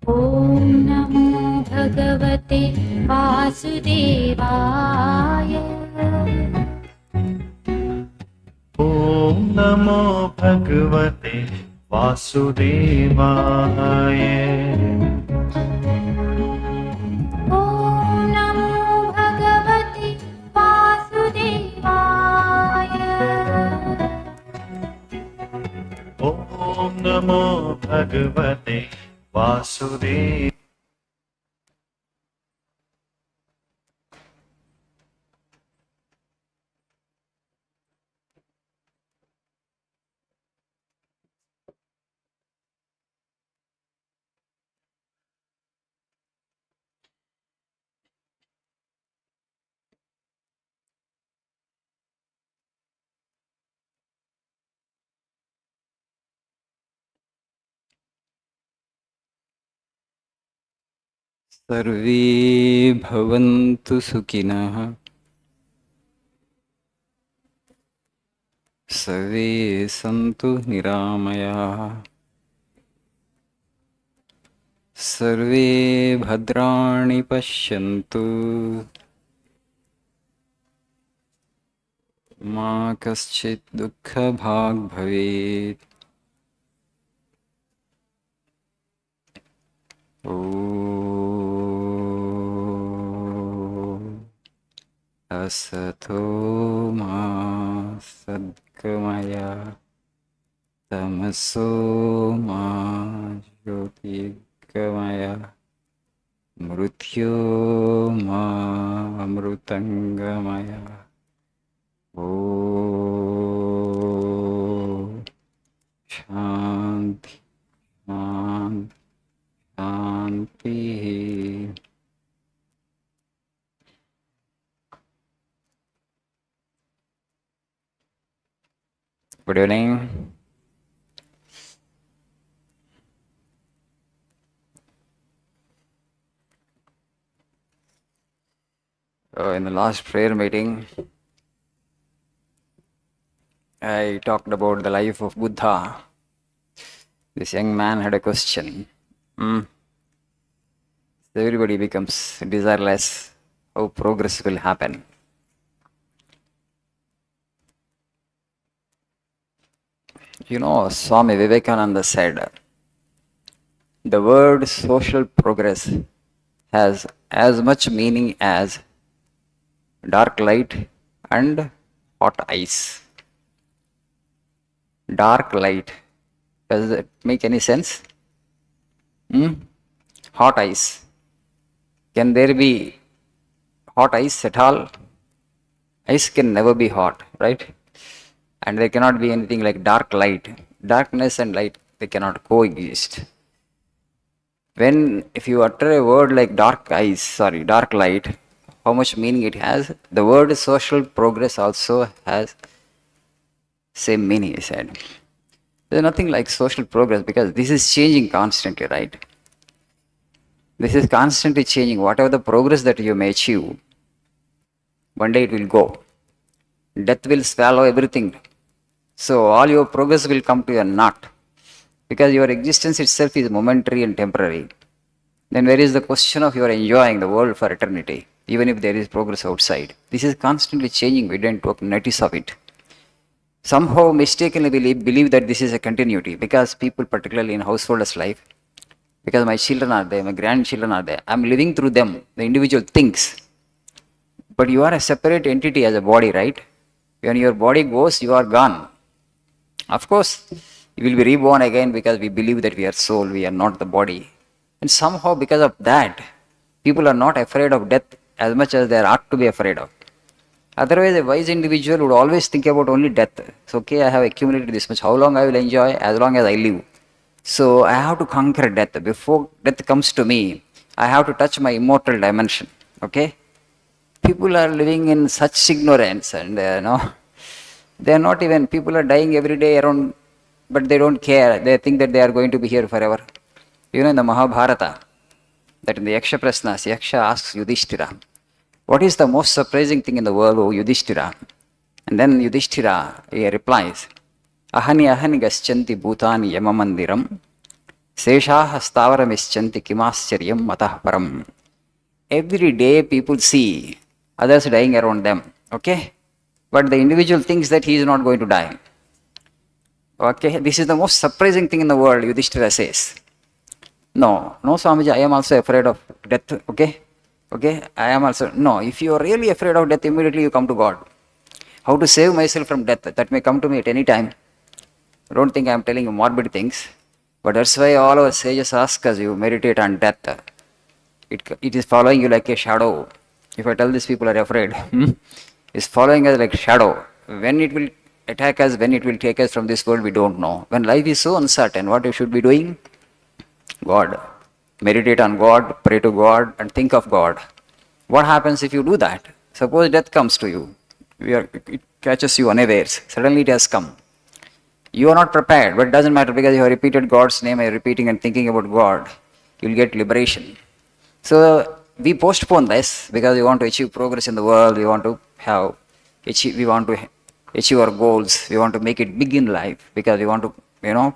ॐ नमो भगवते वासुदेवाय। ॐ नमो भगवते वासुदेवाय। ॐ नमो भगवते वासुदेवाय। ॐ नमो भगवते वासुदेवाय। सर्वे भवन्तु सुखिनः, सर्वे सन्तु निरामयाः, सर्वे भद्राणि पश्यन्तु, मा कश्चित् दुःखभाग् भवेत्। ॐ असतो मा सद्गमय, तमसो मा ज्योतिर्गमय, मृत्यो मा अमृतङ्गमय। ॐ शान्ति शान्ति शान्तिः। Good evening. In the last prayer meeting, I talked about the life of Buddha. This young man had a question. Everybody becomes desireless. How progress will happen? You know, Swami Vivekananda said, the word social progress has as much meaning as dark light and hot ice. Dark light. Does that make any sense? Hot ice. Can there be hot ice at all? Ice can never be hot, right? And there cannot be anything like dark light. Darkness and light, they cannot coexist. If you utter a word like dark light, how much meaning it has? The word social progress also has same meaning, he said. There's nothing like social progress because this is changing constantly, right? This is constantly changing. Whatever the progress that you may achieve, one day it will go. Death will swallow everything. So all your progress will come to a naught. Because your existence itself is momentary and temporary. Then where is the question of your enjoying the world for eternity, even if there is progress outside? This is constantly changing. We don't take notice of it. Somehow mistakenly believe that this is a continuity because people, particularly in householders' life, because my children are there, my grandchildren are there, I'm living through them, the individual thinks. But you are a separate entity as a body, right? When your body goes, you are gone. Of course, you will be reborn again because we believe that we are soul, we are not the body. And somehow because of that, people are not afraid of death as much as they ought to be afraid of. Otherwise, a wise individual would always think about only death. It's okay, I have accumulated this much. How long I will enjoy? As long as I live. So I have to conquer death. Before death comes to me, I have to touch my immortal dimension. Okay? People are living in such ignorance and they are not even, people are dying every day around, but they don't care. They think that they are going to be here forever. You know, in the Mahabharata, that in the Yaksha Prasnas, Yaksha asks Yudhishthira, what is the most surprising thing in the world, O Yudhishthira? And then Yudhishthira, he replies, Ahani ahani gaschanti bhutani yamamandiram Seshaha stavaramischanti kimascharyam matah param. Every day people see others dying around them, okay? But the individual thinks that he is not going to die. Okay, this is the most surprising thing in the world, Yudhishthira says. No, no, Swamiji, I am also afraid of death, okay? Okay, I am also, no, if you are really afraid of death, immediately you come to God. How to save myself from death? That may come to me at any time. Don't think I am telling you morbid things. But that's why all our sages ask us, you meditate on death. It is following you like a shadow. If I tell these people are afraid, it's following us like shadow. When it will attack us, when it will take us from this world, we don't know. When life is so uncertain, what you should be doing? God. Meditate on God, pray to God, and think of God. What happens if you do that? Suppose death comes to you. It catches you unawares. Suddenly it has come. You are not prepared, but it doesn't matter because you have repeated God's name, you are repeating and thinking about God. You will get liberation. So we postpone this because we want to achieve progress in the world. We want to achieve our goals. We want to make it big in life because we want to,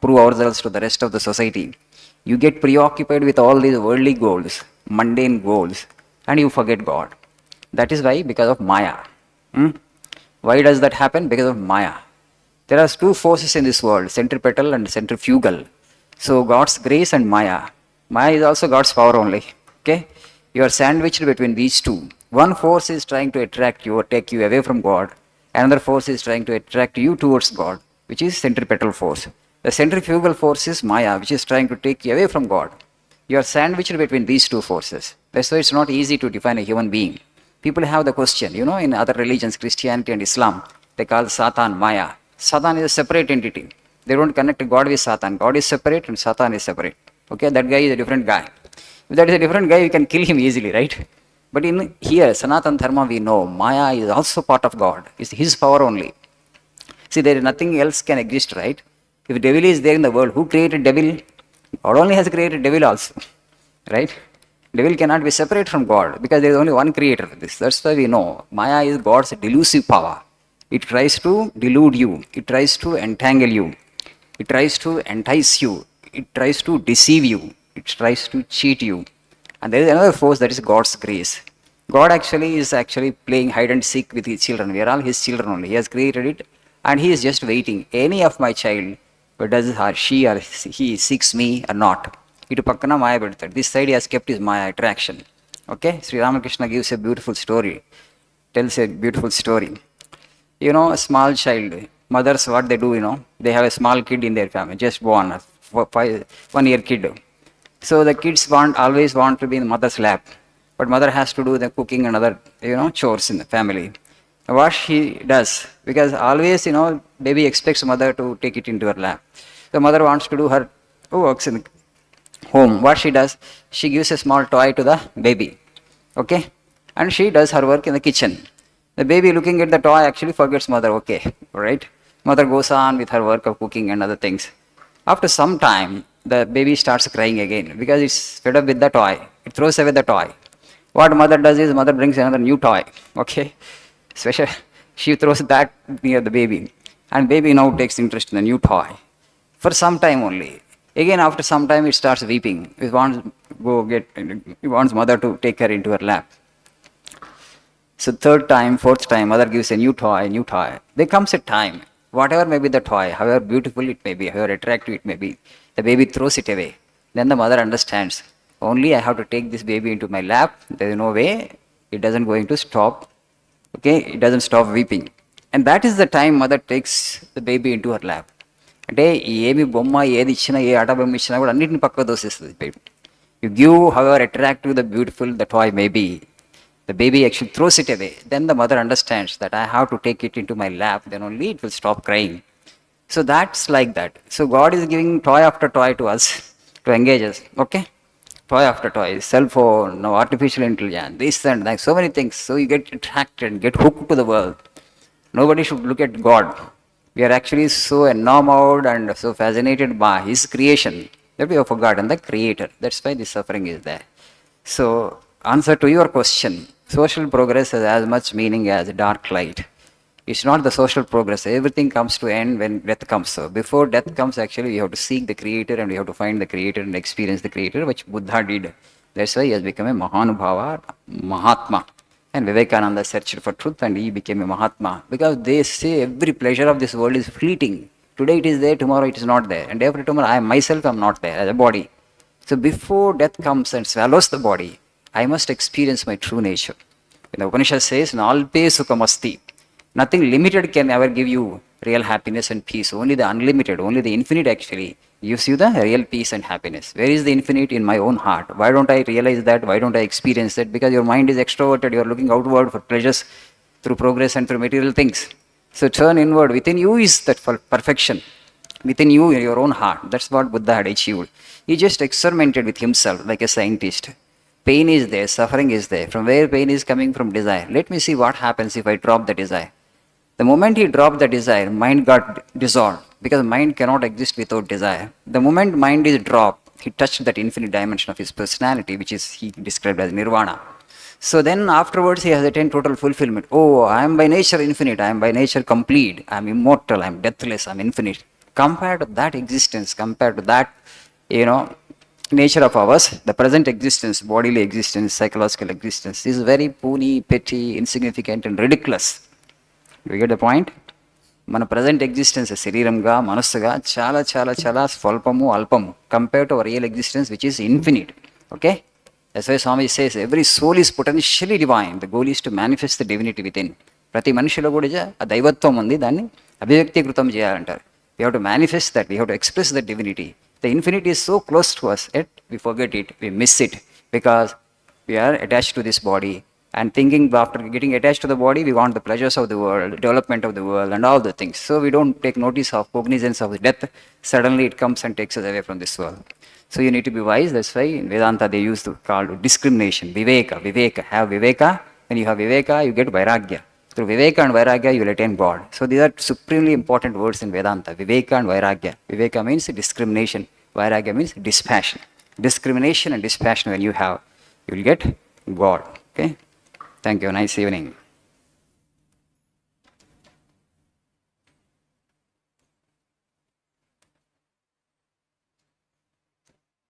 prove ourselves to the rest of the society. You get preoccupied with all these worldly goals, mundane goals, and you forget God. That is why, because of Maya. Why does that happen? Because of Maya. There are two forces in this world, centripetal and centrifugal. So God's grace and Maya. Maya is also God's power only. Okay? You are sandwiched between these two. One force is trying to attract you or take you away from God. Another force is trying to attract you towards God, which is centripetal force. The centrifugal force is Maya, which is trying to take you away from God. You are sandwiched between these two forces. That's why it's not easy to define a human being. People have the question, in other religions, Christianity and Islam, they call Satan Maya. Satan is a separate entity. They don't connect God with Satan. God is separate and Satan is separate. Okay, that guy is a different guy. If that is a different guy, you can kill him easily, right? But in here, Sanatan Dharma, we know Maya is also part of God. It's his power only. See, there is nothing else can exist, right? If devil is there in the world, who created devil? God only has created devil also, right? Devil cannot be separate from God because there is only one creator for this. That's why we know Maya is God's delusive power. It tries to delude you. It tries to entangle you. It tries to entice you. It tries to deceive you. It tries to cheat you. And there is another force, that is God's grace. God is playing hide and seek with his children. We are all his children only. He has created it and he is just waiting. Any of my child, does she or he seeks me or not? Itu pakkana Maya bedtadu. This side he has kept his Maya attraction. Okay? Sri Ramakrishna gives a beautiful story. Tells a beautiful story. A small child, mothers, what they do, they have a small kid in their family, just born, 1 year kid. So the kids always want to be in the mother's lap, but mother has to do the cooking and other, chores in the family. What she does, because always, baby expects mother to take it into her lap. The mother wants to do her works in the home. What she does, she gives a small toy to the baby, okay, and she does her work in the kitchen. The baby looking at the toy actually forgets mother, okay, right? Mother goes on with her work of cooking and other things. After some time, the baby starts crying again because it's fed up with the toy. It throws away the toy. What mother does is mother brings another new toy, okay? She throws that near the baby. And baby now takes interest in the new toy. For some time only. Again, after some time, it starts weeping. It wants mother to take her into her lap. So third time, fourth time, mother gives a new toy. There comes a time, whatever may be the toy, however beautiful it may be, however attractive it may be, the baby throws it away. Then the mother understands, only I have to take this baby into my lap. There is no way, it doesn't going to stop. Okay, it doesn't stop weeping. And that is the time mother takes the baby into her lap. అంటే ఏమి బొమ్మ ఏది ఇచ్చినా ఏ ఆట బొమ్మ ఇచ్చినా కూడా అన్నింటిని పక్కకు దోసేస్తుంది baby. You give however attractive the beautiful the toy may be. The baby actually throws it away. Then the mother understands that I have to take it into my lap, then only it will stop crying. So that's like that. So God is giving toy after toy to us to engage us. Okay? Toy after toy, cell phone, no artificial intelligence, this and that, so many things. So you get attracted, get hooked to the world. Nobody should look at God. We are actually so enamored and so fascinated by His creation that we have forgotten the Creator. That's why this suffering is there. So, answer to your question, social progress has as much meaning as dark light. It's not the social progress. Everything comes to end when death comes. So before death comes, actually, we have to seek the Creator and we have to find the Creator and experience the Creator, which Buddha did. That's why he has become a Mahanubhava, Mahatma. And Vivekananda searched for truth and he became a Mahatma. Because they say every pleasure of this world is fleeting. Today it is there, tomorrow it is not there. And after tomorrow, I myself am not there as a body. So before death comes and swallows the body, I must experience my true nature. When the Upanishad says, Nalpe Sukhamasti, nothing limited can ever give you real happiness and peace. Only the unlimited, only the infinite actually gives you the real peace and happiness. Where is the infinite? In my own heart. Why don't I realize that? Why don't I experience that? Because your mind is extroverted. You are looking outward for pleasures through progress and through material things. So turn inward. Within you is that perfection. Within you, in your own heart. That's what Buddha had achieved. He just experimented with himself like a scientist. Pain is there, suffering is there. From where pain is coming? From desire. Let me see what happens if I drop the desire. The moment he dropped the desire, mind got dissolved because mind cannot exist without desire. The moment mind is dropped, he touched that infinite dimension of his personality, which is he described as nirvana. So then afterwards he has attained total fulfillment. Oh, I am by nature infinite, I am by nature complete, I am immortal, I am deathless, I am infinite. Compared to that existence, compared to that, nature of ours, the present existence, bodily existence, psychological existence, is very puny, petty, insignificant and ridiculous. Do you get the point? మన present existence శరీరంగా మనస్సుగా చాలా చాలా చాలా స్వల్పము అల్పము compare to our real existence which is infinite. Okay, that's why Swami says every soul is potentially divine. The goal is to manifest the divinity within. ప్రతి మనిషిలో కూడా ఆ దైవత్వం ఉంది, దాన్ని అభివ్యక్తీకృతం చేయాలంటారు. We have to manifest that, we have to express the divinity. The infinity is so close to us, yet we forget it, we miss it because we are attached to this body and thinking after getting attached to the body we want the pleasures of the world, development of the world and all the things. So we don't take notice of cognizance of death. Suddenly it comes and takes us away from this world. So you need to be wise. That's why in Vedanta they use the called discrimination, viveka. Have viveka. When you have viveka you get vairagya. Through viveka and vairagya you will attain God. So these are supremely important words in Vedanta, viveka and vairagya. Viveka means discrimination, vairagya means dispassion. Discrimination and dispassion when you have, you will get God. Okay, thank you. Nice evening.